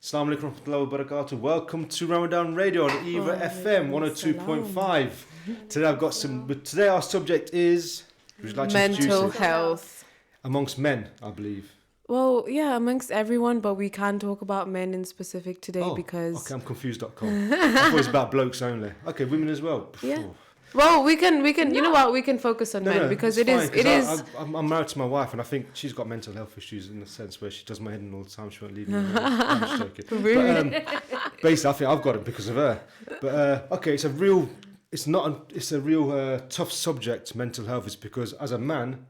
Assalamu alaikum warahmatullahi wabarakatuh. Welcome to Ramadan Radio on Eva FM 102.5. Today our subject is would you like to mental introduce it? health. Amongst men, I believe. Well, yeah, amongst everyone, but we can't talk about men in specific today because... Okay, I'm confused.com. I thought it was about blokes only. Okay, women as well. Yeah. Well, we can. You know what? We can focus on men because it is. I'm married to my wife, and I think she's got mental health issues in the sense where she does my head in all the time. She won't leave me alone. I'm just joking. Rude. But, basically, I think I've got it because of her. But okay, it's a real tough subject. Mental health is because as a man,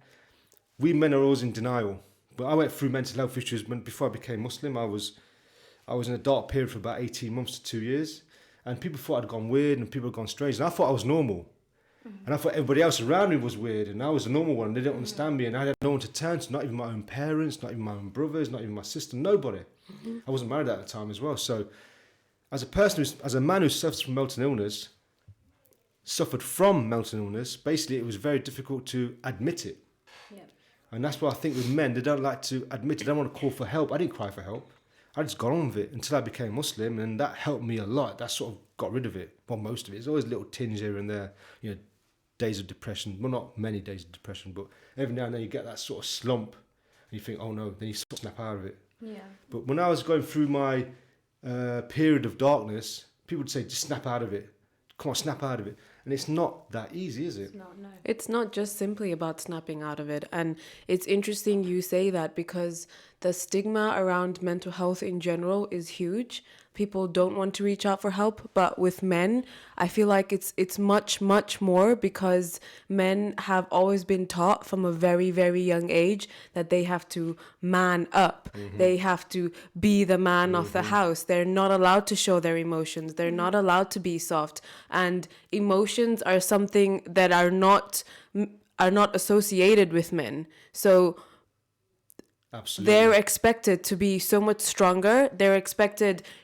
we men are always in denial. But I went through mental health issues before I became Muslim. I was in a dark period for about 18 months to 2 years. And people thought I'd gone weird and people had gone strange. And I thought I was normal. And I thought everybody else around me was weird. And I was the normal one. They didn't understand me. And I had no one to turn to. Not even my own parents. Not even my own brothers. Not even my sister. Nobody. I wasn't married at the time as well. So as a man who suffers from mental illness, basically it was very difficult to admit it. Yep. And that's why I think with men, they don't like to admit it. They don't want to call for help. I didn't cry for help. I just got on with it until I became Muslim, and that helped me a lot. That sort of got rid of it. Well, most of it. There's always little tinge here and there, days of depression. Well, not many days of depression, but every now and then you get that sort of slump, and you think, oh no, then you sort of snap out of it. Yeah. But when I was going through my period of darkness, people would say, just snap out of it. Come on, snap out of it. And it's not that easy, is it? It's not, no. It's not just simply about snapping out of it. And it's interesting you say that because the stigma around mental health in general is huge. People don't want to reach out for help, but with men, I feel like it's much, much more because men have always been taught from a very, very young age that they have to man up. Mm-hmm. They have to be the man of the house. They're not allowed to show their emotions. They're not allowed to be soft. And emotions are something that are not associated with men. So absolutely. They're expected to be so much stronger.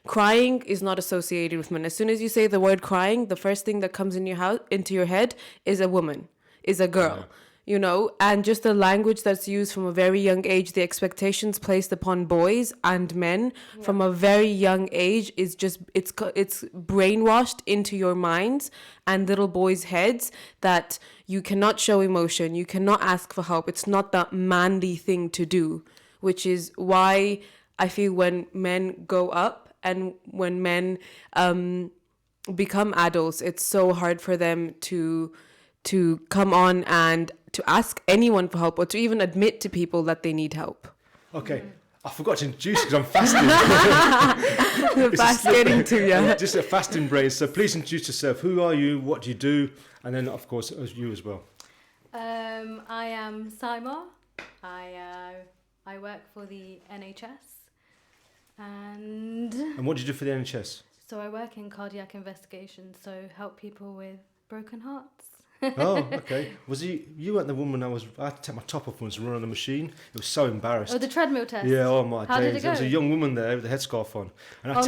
Crying is not associated with men. As soon as you say the word crying, the first thing that comes into your head is a woman, is a girl, and just the language that's used from a very young age, the expectations placed upon boys and men from a very young age is just, it's brainwashed into your minds and little boys' heads that you cannot show emotion, you cannot ask for help. It's not the manly thing to do, which is why I feel when men go up and when men become adults, it's so hard for them to come on and to ask anyone for help or to even admit to people that they need help. Okay. I forgot to introduce because I'm fasting. Fast getting to you. Just a fasting brain. So please introduce yourself. Who are you? What do you do? And then, of course, you as well. I am Saima. I work for the NHS. And what do you do for the NHS? So I work in cardiac investigations, so help people with broken hearts. Oh, okay. You weren't the woman I had to take my top off once and run on the machine. It was so embarrassed. Oh, the treadmill test? Yeah, oh my How days. did it go? There was a young woman there with a headscarf on. And I had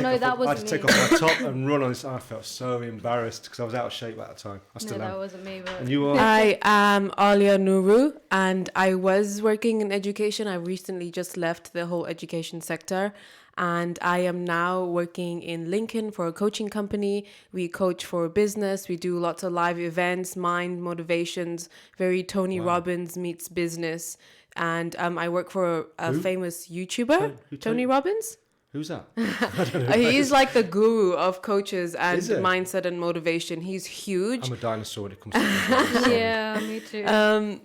to take off my top and run on this. I felt so embarrassed because I was out of shape at the time. I still am. That wasn't me. But... And you are? I am Alia Nuru and I was working in education. I recently just left the whole education sector. And I am now working in Lincoln for a coaching company. We coach for business. We do lots of live events, mind motivations, very Tony Robbins meets business. And I work for a famous YouTuber, Tony Robbins. Who's that? He's like the guru of coaches and mindset and motivation. He's huge. I'm a dinosaur when it comes to Yeah, me too.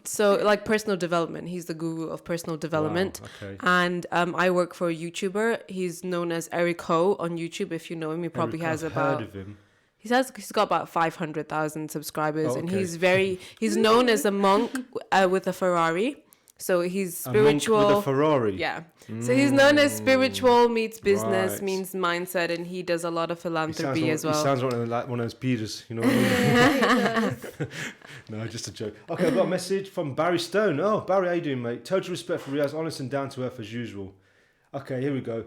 So like personal development. He's the guru of personal development. Wow, okay. And I work for a YouTuber. He's known as Eric Ho on YouTube. If you know him, he probably has about... heard of him. He's got about 500,000 subscribers. Oh, And okay. he's known as a monk with a Ferrari. So he's spiritual. A monk with a Ferrari. Yeah. So he's known as spiritual meets business, Right. means mindset, and he does a lot of philanthropy as well. He sounds like one of those Peters, you know what I mean? No, just a joke. Okay, I've got a message from Barry Stone. Oh, Barry, how you doing, mate? Total respect for Riaz, honest and down to earth as usual. Okay, here we go.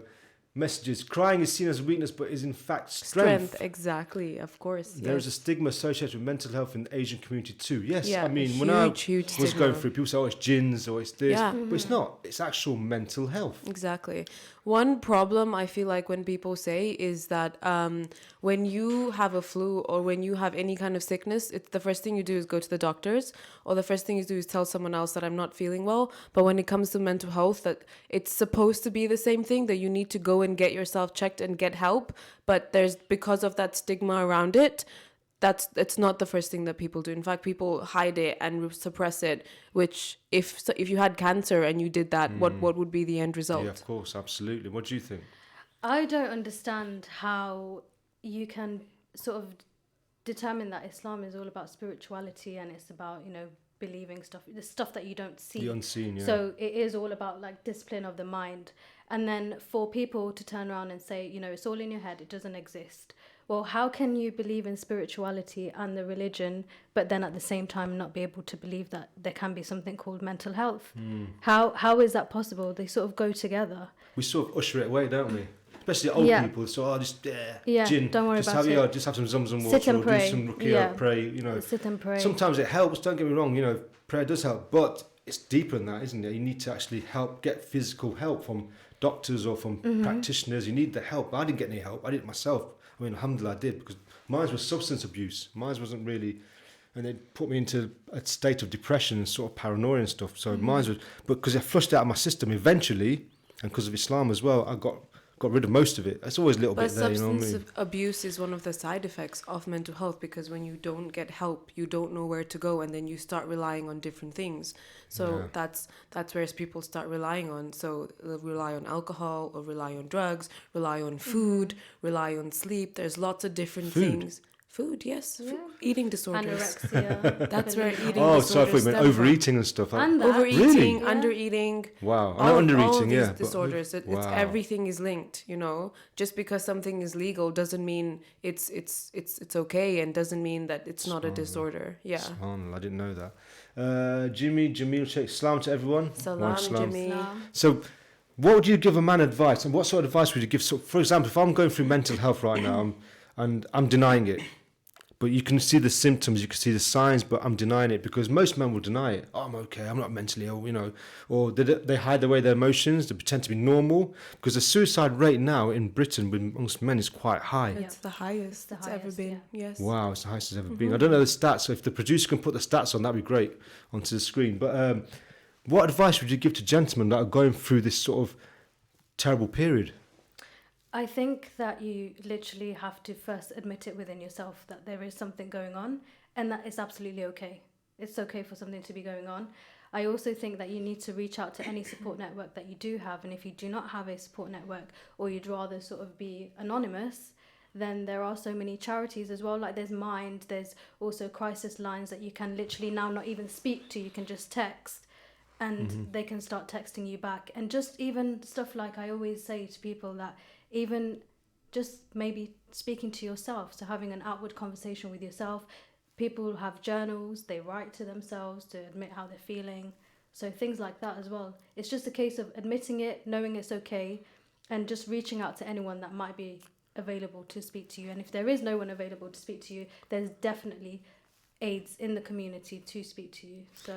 messages. Crying is seen as weakness, but is in fact Strength, exactly, of course. There is a yes. stigma associated with mental health in the Asian community too. Yes, Yeah, I mean, a when I huge was stigma. going through, people say, oh, it's gins or it's this. Yeah. But it's not. It's actual mental health. Exactly. One problem I feel like when people say is that when you have a flu or when you have any kind of sickness, it's the first thing you do is go to the doctors, or the first thing you do is tell someone else that I'm not feeling well. But when it comes to mental health, that it's supposed to be the same thing, that you need to go and get yourself checked and get help. But there's, because of that stigma around it, it's not the first thing that people do. In fact, people hide it and suppress it. Which, if you had cancer and you did that, what would be the end result? Yeah, of course, absolutely. What do you think? I don't understand how you can sort of determine that Islam is all about spirituality and it's about, believing stuff, the stuff that you don't see. The unseen, yeah. So it is all about like discipline of the mind. And then for people to turn around and say, it's all in your head, it doesn't exist. Well, how can you believe in spirituality and the religion, but then at the same time not be able to believe that there can be something called mental health? How is that possible? They sort of go together. We sort of usher it away, don't we? Especially old Yeah. people. So, just Yeah, gin. don't worry just about have, it. Just have some Zamzam water Sit and or pray. do some ruqyah, Yeah. pray, Sit and pray. Sometimes it helps, don't get me wrong, prayer does help, but it's deeper than that, isn't it? You need to actually get physical help from doctors or from practitioners. You need the help. I didn't get any help. I did it myself. I mean, alhamdulillah, I did, because mine was substance abuse. Mine wasn't really, and it put me into a state of depression and sort of paranoia and stuff. So mine was, but because I flushed it out of my system eventually, and because of Islam as well, I got rid of most of it. It's always a little But bit there, you know what I substance mean? abuse is one of the side effects of mental health, because when you don't get help, you don't know where to go, and then you start relying on different things. So that's where people start relying on. So they'll rely on alcohol, or rely on drugs, rely on food, rely on sleep. There's lots of different things. Food, yes. Yeah. Eating disorders. Anorexia. That's where bulimia. eating Oh, disorders so I thought you meant stem from. overeating and stuff. And that. Overeating, Yeah. undereating. Wow. I know all undereating, of yeah. these but- disorders. It's wow. everything is linked. Just because something is legal doesn't mean it's okay, and doesn't mean that it's not a disorder. Yeah. SubhanAllah, I didn't know that. Jimmy, Jamil Sheikh, salam to everyone. Salam, Jimmy. Islam. So, what would you give a man advice, and what sort of advice would you give? So, for example, if I'm going through mental health right now, and I'm denying it, but you can see the symptoms, you can see the signs, but I'm denying it, because most men will deny it. Oh, I'm okay, I'm not mentally ill, or they hide away their emotions, they pretend to be normal, because the suicide rate now in Britain amongst men is quite high. It's the highest the it's ever highest, been. Yes. Wow, it's the highest it's ever been. I don't know the stats, so if the producer can put the stats on, that'd be great onto the screen. But what advice would you give to gentlemen that are going through this sort of terrible period? I think that you literally have to first admit it within yourself that there is something going on, and that it's absolutely okay. It's okay for something to be going on. I also think that you need to reach out to any support network that you do have, and if you do not have a support network, or you'd rather sort of be anonymous, then there are so many charities as well. Like there's Mind, there's also crisis lines that you can literally now not even speak to, you can just text, and they can start texting you back. And just even stuff like I always say to people, that even just maybe speaking to yourself, so having an outward conversation with yourself. People have journals, they write to themselves to admit how they're feeling. So things like that as well. It's just a case of admitting it, knowing it's okay, and just reaching out to anyone that might be available to speak to you. And if there is no one available to speak to you, there's definitely aides in the community to speak to you. So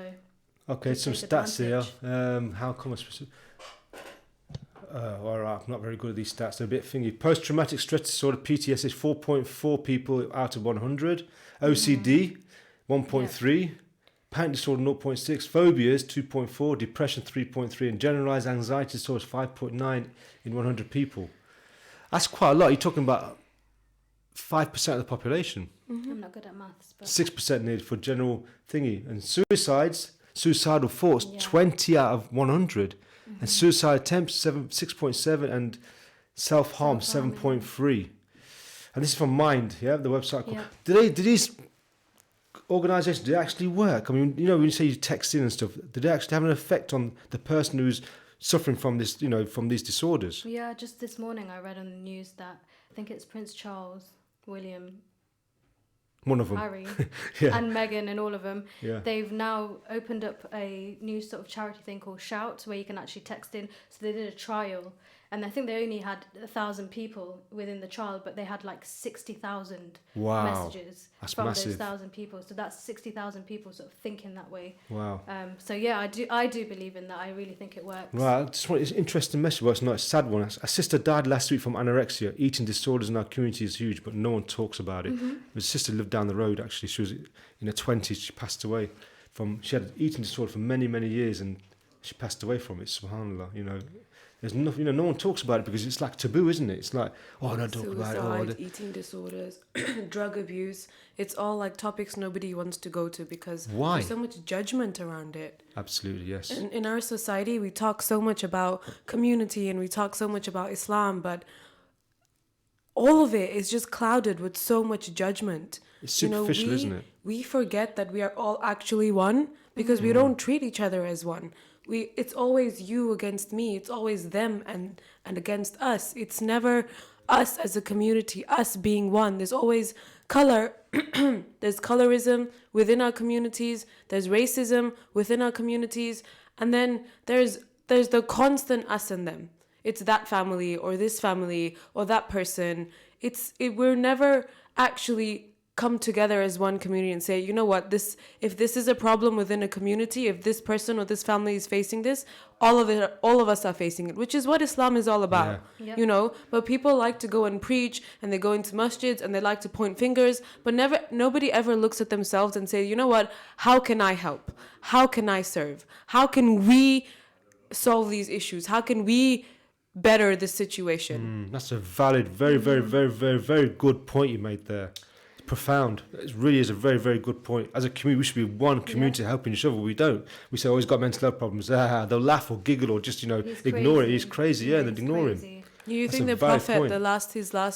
Okay, just some take stats here. advantage. How come I specific? All right, I'm not very good at these stats. They're a bit thingy. Post-traumatic stress disorder, PTSD, 4.4 people out of 100. OCD, 1.3. Panic disorder, 0.6. Phobias, 2.4. Depression, 3.3. And generalized anxiety disorder, 5.9 in 100 people. That's quite a lot. You're talking about 5% of the population. I'm not good at maths, but 6% needed for general thingy. And suicidal thoughts, Yeah. 20 out of 100. And suicide attempts, 6.7, and self-harm, Self-harm, 7.3. And this is from Mind, yeah, the website. Yeah. Do these organisations, do they actually work? I mean, when you say you text in and stuff, do they actually have an effect on the person who's suffering from this, from these disorders? yeah, just this morning I read on the news that I think it's Prince Charles, William, One of them. Harry, Yeah. and Meghan, and all of them. Yeah. They've now opened up a new sort of charity thing called Shout, where you can actually text in. So they did a trial, and I think they only had 1,000 people within the trial, but they had like 60,000 Wow. messages That's from massive. those 1,000 people. So that's 60,000 people sort of thinking that way. Wow. So yeah, I do believe in that. I really think it works. Right, I just want it's an interesting message, but it's not a sad one. A sister died last week from anorexia. Eating disorders in our community is huge, but no one talks about it. My sister lived down the road, actually. She was in her 20s. She passed away she had an eating disorder for many, many years, and she passed away from it, subhanAllah. You know, there's nothing, no one talks about it because it's like taboo, isn't it? It's like, oh, no, talk about it. Suicide, eating disorders, drug abuse. It's all like topics nobody wants to go to because Why? there's so much judgment around it. Absolutely, yes. In our society, we talk so much about community and we talk so much about Islam, but all of it is just clouded with so much judgment. It's superficial, isn't it? We forget that we are all actually one because we don't treat each other as one. It's always you against me. It's always them and against us. It's never us as a community, us being one. There's always color. There's colorism within our communities. There's racism within our communities. And then there's the constant us and them. It's that family or this family or that person. We're never actually come together as one community and say, you know what, if this is a problem within a community, if this person or this family is facing this, all of us are facing it, which is what Islam is all about. Yeah. You know, but people like to go and preach and they go into masjids and they like to point fingers, but nobody ever looks at themselves and say, you know what, how can I help? How can I serve? How can we solve these issues? How can we better the situation? That's a valid, very, very, very, very, very good point you made there. Profound. It really is a very, very good point. As a community, we should be one community helping each other. We don't. We say, oh, he's got mental health problems. They'll laugh or giggle or just, ignore it. He's crazy. Yeah, and then ignore him. You That's think a the valid Prophet, point.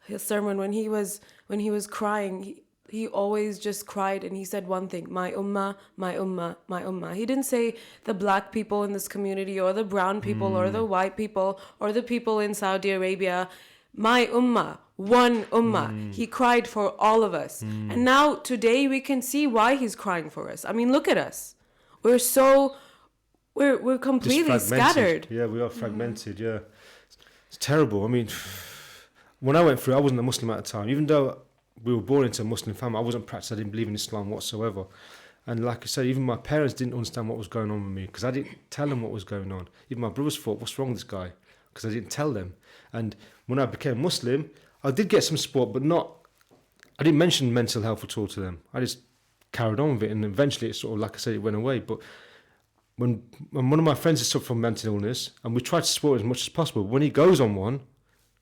his sermon, when he was crying, he always just cried and he said one thing: my ummah, my ummah, my ummah. He didn't say the black people in this community or the brown people or the white people or the people in Saudi Arabia. My ummah, one ummah. He cried for all of us. And now today we can see why he's crying for us. I mean, look at us. We're completely scattered. Yeah, we are fragmented. Yeah, it's terrible. I mean, when I went through, I wasn't a Muslim at the time. Even though we were born into a Muslim family, I wasn't practicing. I didn't believe in Islam whatsoever. And like I said, even my parents didn't understand what was going on with me because I didn't tell them what was going on. Even my brothers thought, what's wrong with this guy? Because I didn't tell them. And when I became Muslim, I did get some support, but I didn't mention mental health at all to them. I just carried on with it, and eventually it sort of, like I said, it went away. But when one of my friends is suffering from mental illness, and we try to support it as much as possible, when he goes on one,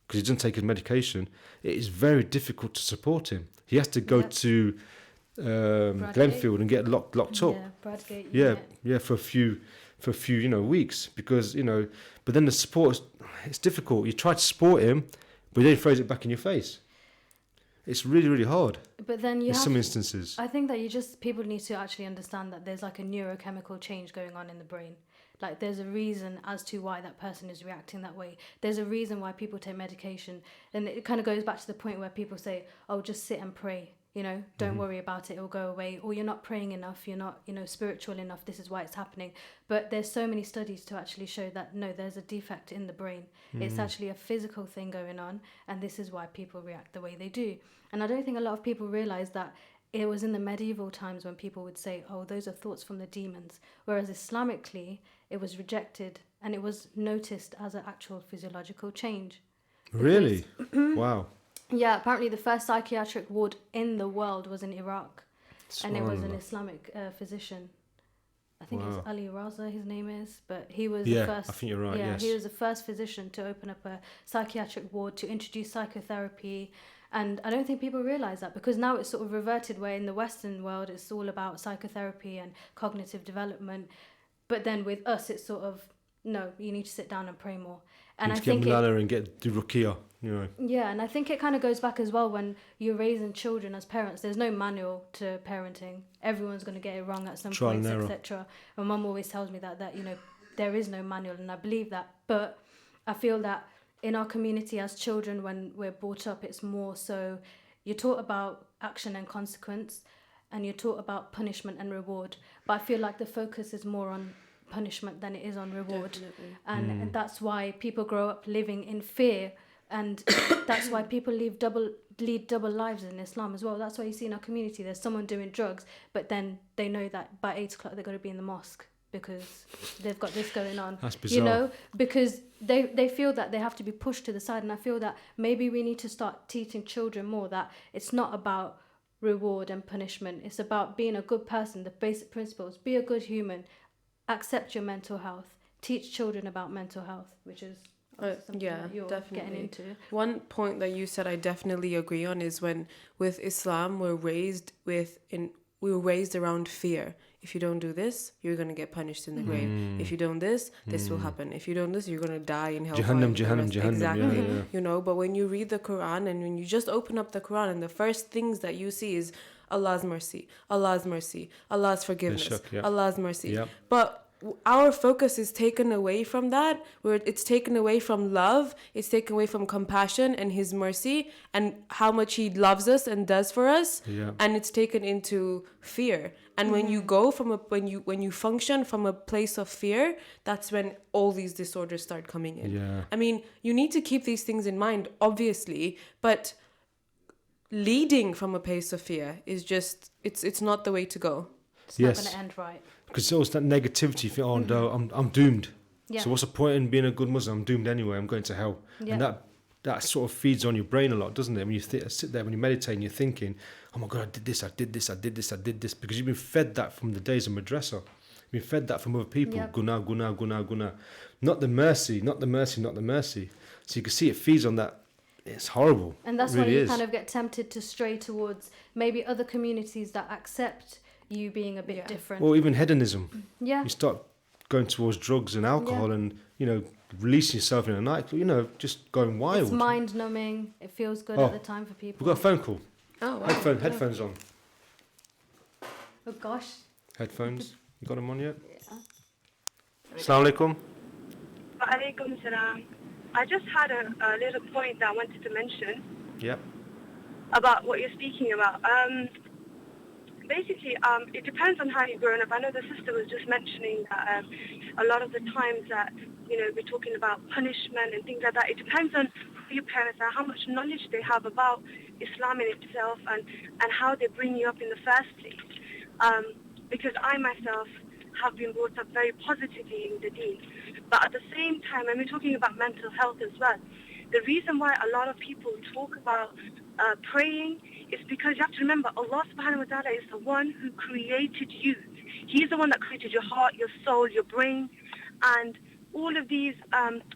because he doesn't take his medication, it is very difficult to support him. He has to go to Glenfield and get locked up. Yeah, Bradgate. Yeah, for a few weeks, because but then the support it's difficult. You try to support him, but then he throws it back in your face. It's really, really hard. But then in some instances. I think that people need to actually understand that there's like a neurochemical change going on in the brain. Like there's a reason as to why that person is reacting that way. There's a reason why people take medication, and it kind of goes back to the point where people say, "Oh, just sit and pray." Don't worry about it, it'll go away. Or you're not praying enough, you're not, spiritual enough, this is why it's happening. But there's so many studies to actually show that, no, there's a defect in the brain. It's actually a physical thing going on, and this is why people react the way they do. And I don't think a lot of people realize that it was in the medieval times when people would say, oh, those are thoughts from the demons. Whereas Islamically, it was rejected, and it was noticed as an actual physiological change. Really? Wow. Yeah, apparently the first psychiatric ward in the world was in Iraq, and it was an Islamic physician. I think it's Ali Raza, his name is, but he was the first. I think you're right. Yeah, yes. he was the first physician to open up a psychiatric ward, to introduce psychotherapy, and I don't think people realize that, because now it's sort of reverted, where in the Western world it's all about psychotherapy and cognitive development, but then with us it's sort of, no, you need to sit down and pray more. And I think do ruqyah, Yeah, and I think it kind of goes back as well when you're raising children as parents. There's no manual to parenting. Everyone's going to get it wrong at some points, etc. My mum always tells me that there is no manual, and I believe that. But I feel that in our community as children, when we're brought up, it's more so you're taught about action and consequence, and you're taught about punishment and reward. But I feel like the focus is more on punishment than it is on reward. Definitely. And that's why people grow up living in fear, and that's why people lead double lives in Islam as well. That's why you see in our community there's someone doing drugs, but then they know that by 8 o'clock they're going to be in the mosque because they've got this going on. That's bizarre. You know, because they feel that they have to be pushed to the side. And I feel that maybe we need to start teaching children more that it's not about reward and punishment. It's about being a good person, the basic principles. Be a good human, accept your mental health, teach children about mental health, which is something that you're getting into. One point that you said I definitely agree on is when with Islam we're raised around fear. If you don't do this, you're going to get punished in the grave. If you don't this will happen. If you don't this, you're going to die in hell. Jahannam. Exactly. Yeah. You know, but when you read the Quran and when you just open up the Quran and the first things that you see is Allah's mercy, Allah's mercy, Allah's forgiveness, Allah's mercy. Yeah. But our focus is taken away from that, where it's taken away from love, it's taken away from compassion and his mercy and how much he loves us and does for us, and it's taken into fear. And when you go from when you function from a place of fear, that's when all these disorders start coming in. I mean, you need to keep these things in mind, obviously, but leading from a place of fear is just it's not the way to go. It's not going to end right. Because it's always that negativity. You think, oh no, I'm doomed. Yeah. So what's the point in being a good Muslim? I'm doomed anyway. I'm going to hell. Yeah. And that sort of feeds on your brain a lot, doesn't it? When you sit there, when you meditate, and you're thinking, oh my God, I did this, because you've been fed that from the days of madrasa. You've been fed that from other people. Yep. Guna. Not the mercy. So you can see it feeds on that. It's horrible. And that's it really why you is. kind of get tempted to stray towards maybe other communities that accept you being a bit different. Or even hedonism. Yeah. You start going towards drugs and alcohol and, releasing yourself in a nightclub, just going wild. It's mind numbing. It feels good at the time for people. We've got a phone call. Oh, wow. Headphones on. Oh gosh. Headphones. You got them on yet? Yeah. Assalamu alaikum. Wa alaikum salam. I just had a little point that I wanted to mention. Yep. About what you're speaking about. Basically, it depends on how you've grown up. I know the sister was just mentioning that a lot of the times that, we're talking about punishment and things like that. It depends on who your parents are, how much knowledge they have about Islam in itself and how they bring you up in the first place. Because I myself have been brought up very positively in the deen. But at the same time, and we're talking about mental health as well, the reason why a lot of people talk about praying is because you have to remember Allah subhanahu wa ta'ala is the one who created you. He's the one that created your heart, your soul, your brain, and all of these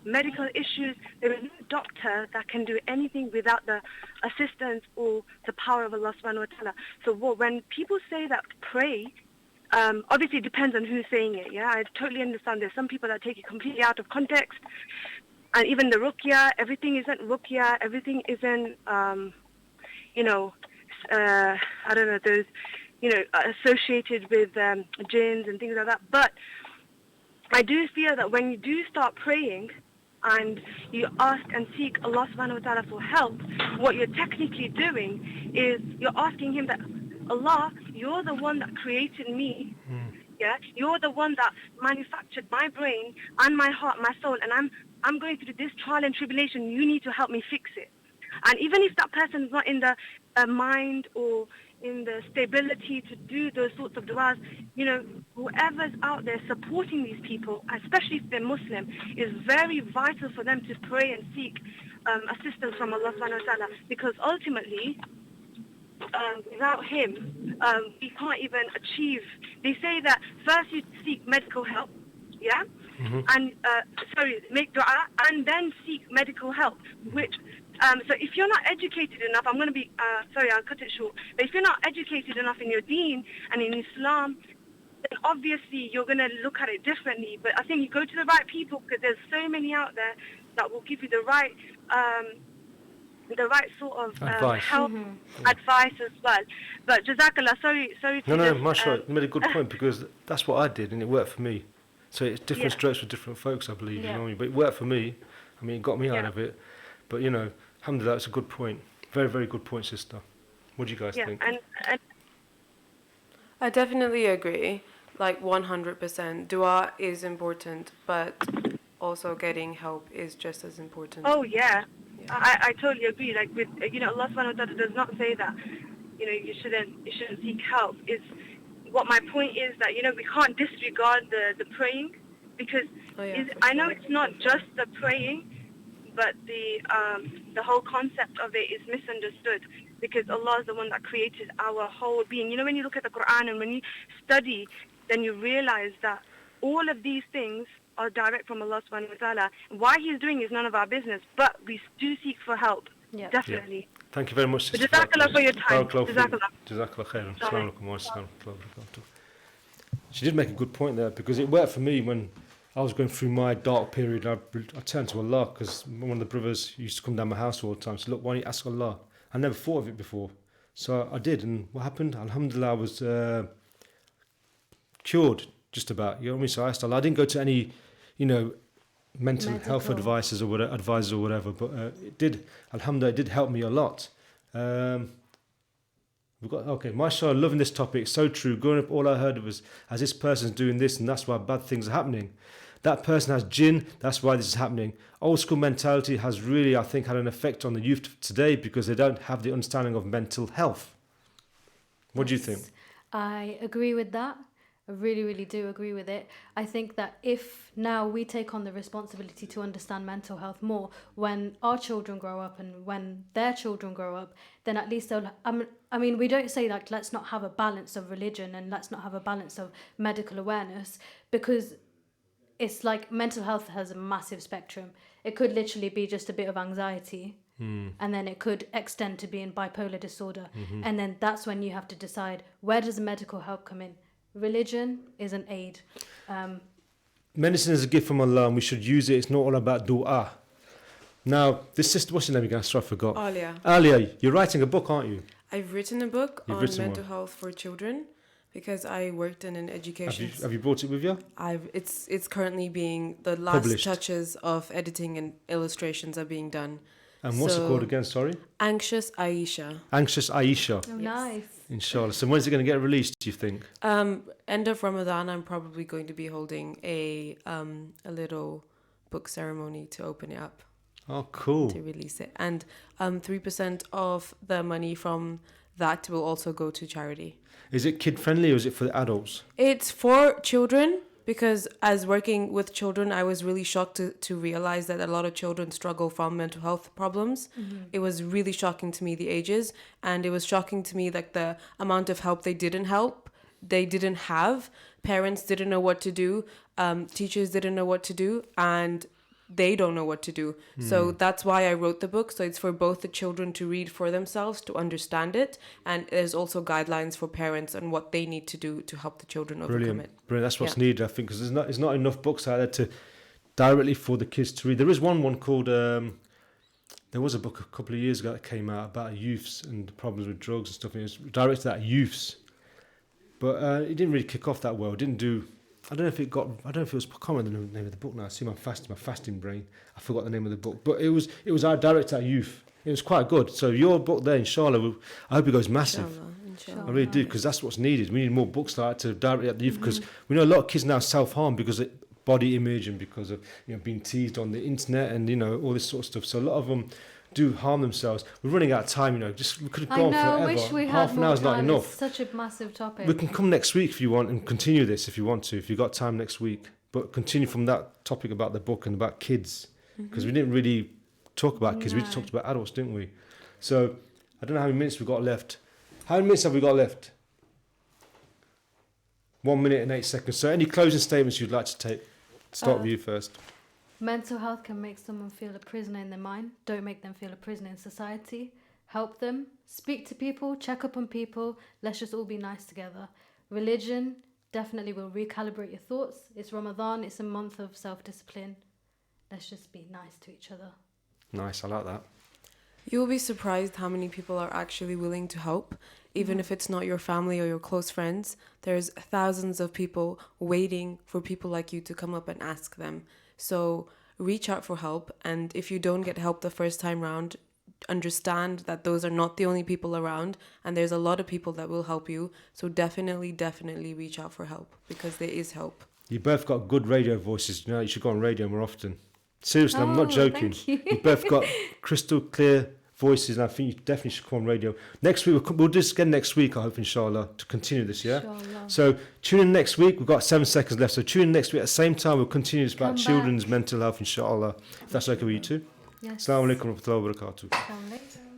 medical issues. There is no doctor that can do anything without the assistance or the power of Allah subhanahu wa ta'ala. So when people say that pray, obviously it depends on who's saying it, yeah? I totally understand there's some people that take it completely out of context. And even the ruqya, everything isn't ruqya, everything isn't, I don't know, those, associated with jinns and things like that. But I do feel that when you do start praying and you ask and seek Allah subhanahu wa ta'ala for help, what you're technically doing is you're asking him that, Allah, you're the one that created me. Yeah, you're the one that manufactured my brain and my heart, my soul, and I'm going through this trial and tribulation. You need to help me fix it. And even if that person is not in the mind or in the stability to do those sorts of du'as, whoever's out there supporting these people, especially if they're Muslim, is very vital for them to pray and seek assistance from Allah subhanahu wa ta'ala, because ultimately, without him, we can't even achieve. They say that first you seek medical help, yeah? And, make dua and then seek medical help, which, so if you're not educated enough, I'm going to be, I'll cut it short, but if you're not educated enough in your deen and in Islam, then obviously you're going to look at it differently. But I think you go to the right people, because there's so many out there that will give you the right sort of help, advice as well. But Jazakallah, sorry to No, mashallah, you made a good point, because that's what I did and it worked for me. So it's different strokes for different folks, I believe, you know what I mean? But it worked for me. I mean, it got me out of it. But, alhamdulillah, it's a good point. Very, very good point, sister. What do you guys think? And I definitely agree. Like 100%. Dua is important, but also getting help is just as important. Oh yeah, Yeah. I totally agree. Like with Allah Subhanahu wa Taala does not say that you shouldn't seek help. Is what my point is that we can't disregard the praying, because Oh yeah, for I know sure. it's not just the praying, but the whole concept of it is misunderstood, because Allah is the one that created our whole being. When you look at the Quran and when you study, then you realize that all of these things are direct from Allah subhanahu wa ta'ala. Why He's doing is none of our business, but we do seek for help. Yeah. Definitely. Thank you very much, But Sister Jazakallah for your time. Barakallahu feek. Jazakallah. Jazakallah khairan. Sorry. Assalamu alaikum wa rahmatullahi wa barakatuh. She did make a good point there, because it worked for me when I was going through my dark period. I turned to Allah, because one of the brothers used to come down my house all the time. So look, why don't you ask Allah? I never thought of it before. So I did, and what happened? Alhamdulillah, I was cured just about. You know what I mean? So I asked Allah. I didn't go to any, mental health Medical. advisors or whatever, but it did. Alhamdulillah, it did help me a lot. We've got mashallah, loving this topic. So true. Growing up, all I heard was, as this person's doing this, and that's why bad things are happening. That person has jinn, that's why this is happening. Old school mentality has really, I think, had an effect on the youth today, because they don't have the understanding of mental health. What do you think? I agree with that. I really, really do agree with it. I think that if now we take on the responsibility to understand mental health more, when our children grow up and when their children grow up, then at least they'll. I mean, we don't say like let's not have a balance of religion and let's not have a balance of medical awareness, because it's like mental health has a massive spectrum. It could literally be just a bit of anxiety. And then it could extend to being bipolar disorder. And then that's when you have to decide, where does the medical help come in? Religion is an aid. Medicine is a gift from Allah, and we should use it. It's not all about dua. Now, this sister, what's your name again? Sorry, I forgot. Alia. Alia, you're writing a book, aren't you? I've written a book You've on written mental one. health for children, because I worked in an education. Have you brought it with you? It's currently being, the last Published. touches of editing and illustrations are being done. And what's it So- called again? Sorry, Anxious Aisha. Anxious Aisha. Oh, Yes. nice. Inshallah. So when's it going to get released, do you think? End of Ramadan, I'm probably going to be holding a little book ceremony to open it up, Oh, cool. to release it, and 3% of the money from that will also go to charity. Is it kid friendly or is it for the adults? It's for children, because as working with children, I was really shocked to realize that a lot of children struggle from mental health problems. It was really shocking to me, the ages, and it was shocking to me like the amount of help they didn't have. Parents didn't know what to do. Teachers didn't know what to do, and they don't know what to do. So that's why I wrote the book. So it's for both the children to read for themselves, to understand it, and there's also guidelines for parents on what they need to do to help the children overcome Brilliant. it. Brilliant. That's what's Yeah. needed, I think, because there's not enough books out there to directly for the kids to read. There is one called, there was a book a couple of years ago that came out about youths and the problems with drugs and stuff. And it was directed at youths. But it didn't really kick off that well. It didn't do... I don't know if it was... I can't remember the name of the book now. I see my fasting brain. I forgot the name of the book. But it was directed at youth. It was quite good. So your book there, inshallah, I hope it goes massive. Inshallah. I really do, because that's what's needed. We need more books like that to directly at the youth, because we know a lot of kids now self-harm because of body image and because of being teased on the internet and all this sort of stuff. So a lot of them do harm themselves. We're running out of time, just we could have I gone know. I forever. wish we Half had an hour more is not time. enough. It's such a massive topic. We can come next week if you want and continue this if you want to, if you've got time next week. But continue from that topic about the book and about kids, because we didn't really talk about kids. We just No. talked about adults, didn't we? So I don't know how many minutes we've got left. How many minutes have we got left? 1 minute and 8 seconds. So any closing statements you'd like to take? Start with you first. Mental health can make someone feel a prisoner in their mind. Don't make them feel a prisoner in society. Help them. Speak to people. Check up on people. Let's just all be nice together. Religion definitely will recalibrate your thoughts. It's Ramadan. It's a month of self-discipline. Let's just be nice to each other. Nice, I like that. You'll be surprised how many people are actually willing to help, even if it's not your family or your close friends. There's thousands of people waiting for people like you to come up and ask them. So reach out for help, and if you don't get help the first time round, understand that those are not the only people around, and there's a lot of people that will help you. So definitely reach out for help, because there is help. You both got good radio voices. You know, you should go on radio more often. Seriously, I'm not Oh, joking. thank you. You both got crystal clear voices, and I think you definitely should come on radio. Next week, we'll do this again next week, I hope, inshallah, to continue this, yeah? Inshallah. So tune in next week. We've got 7 seconds left. So tune in next week at the same time. We'll continue this about Come children's mental health, inshallah. If that's okay with you too. Yes. Assalamu alaikum wa rahmatullahi wa barakatuh. Assalamu alaikum.